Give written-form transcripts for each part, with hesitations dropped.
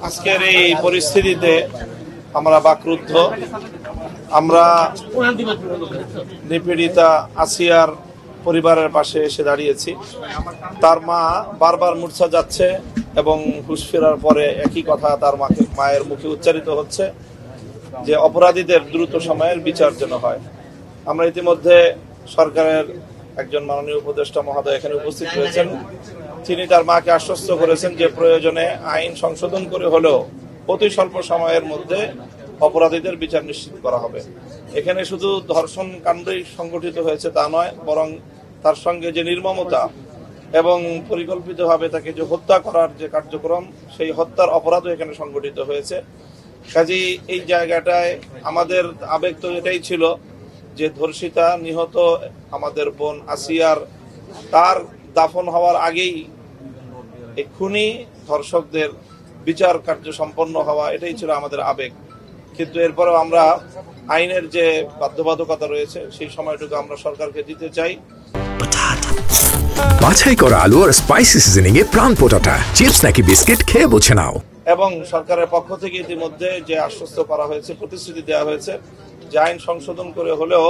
আজকের এই পরিস্থিতিতে আমরা বাকরুদ্ধ। আমরা নিপীড়িতা আসিয়ার পরিবারের পাশে এসে দাঁড়িয়েছি। তার মা বারবার মূর্ছা যাচ্ছে এবং হুঁশ ফেরার পরে একই কথা তার মায়ের মুখে উচ্চারিত হচ্ছে যে অপরাধীদের দ্রুত সময়ের বিচার যেন হয়। আমরা ইতিমধ্যে সরকারের একজন মাননীয় উপদেষ্টা মহোদয় এখানে উপস্থিত হয়েছেন। তিনি তার মাকে আশ্বস্ত করেছেন যে প্রয়োজনে আইন সংশোধন করে হলেও অতি স্বল্প সময়ের মধ্যে অপরাধীদের বিচার নিশ্চিত করা হবে। এখানে শুধু ধর্ষণ কাণ্ডই সংগঠিত হয়েছে তা নয়, বরং তার সঙ্গে যে নির্মমতা এবং পরিকল্পিতভাবে তাকে যে হত্যা করার যে কার্যক্রম, সেই হত্যার অপরাধও এখানে সংগঠিত হয়েছে। কাজেই এই জায়গাটায় আমাদের আবেগ তো এটাই ছিল যে ধর্ষিতা নিহত আমাদের বোন আসিয়ার তার দাফন হওয়ার আগেই এই খুনি ধর্ষকদের বিচার কার্য সম্পন্ন হওয়া, এটাই ছিল আমাদের আবেগ। কিন্তু এরপরেও আমরা আইনের যে বাধ্যবাধকতা রয়েছে সেই সময়টুকু আমরা সরকারকে দিতে চাই। বাছাই করা আলু আর স্পাইসি সিজনিং এ প্রাণ পোটাটা চিপস নাকি বিস্কিট খেয়ে বুঝে নাও। এবং সরকারের পক্ষ থেকে ইতিমধ্যে যে আশ্বস্ত করা হয়েছে, প্রতিশ্রুতি দেওয়া হয়েছে যে আইন সংশোধন করে হলেও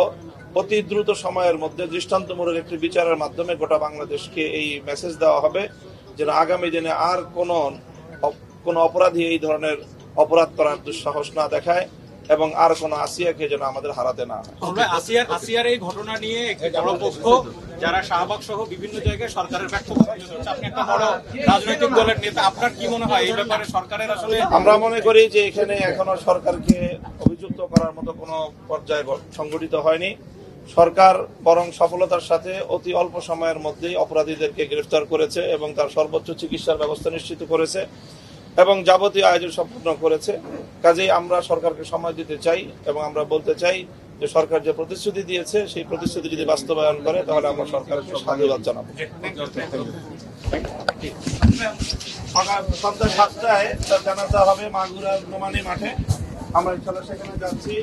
অতি দ্রুত সময়ের মধ্যে দৃষ্টান্তমূলক একটি বিচারের মাধ্যমে গোটা বাংলাদেশকে এই মেসেজ দেওয়া হবে যেন আগামী দিনে আর কোন অপরাধী এই ধরনের অপরাধ করার দুঃসাহস না দেখায় এবং আর কোন আসিয়াকে যেন আমাদের হারাতে না হয়। আসিয়ার এই ঘটনা নিয়ে একটি বড় পক্ষ যারা শাহবাগ সহ বিভিন্ন জায়গায় সরকারের ব্যর্থতা, আপনি একটা বড় রাজনৈতিক দলের নেতা, আপনার কি মনে হয় এই ব্যাপারে সরকারের আসলে? আমরা মনে করি যে এখানে এখনো সরকারকে অভিযুক্ত করার মতো কোনো পর্যায়ে সংগঠিত হয়নি। সরকার বরং সফলতার সাথে অতি অল্প সময়ের মধ্যেই অপরাধীদেরকে গ্রেফতার করেছে এবং তার সর্বোচ্চ চিকিৎসার ব্যবস্থা নিশ্চিত করেছে এবং যাবতীয় আয়োজন সম্পূর্ণ করেছে। কাজেই আমরা সরকারকে সময় দিতে চাই এবং আমরা বলতে চাই যে সরকার যে প্রতিশ্রুতি দিয়েছে সেই প্রতিশ্রুতি যদি বাস্তবায়ন করে তাহলে আমরা সরকারকে সাধুবাদ জানাবো। সন্ধ্যা 7টায় তার জানাজা হবে মাগুরার নোমানী মাঠে। আমরা ইনশাআল্লাহ সেখানে যাচ্ছি।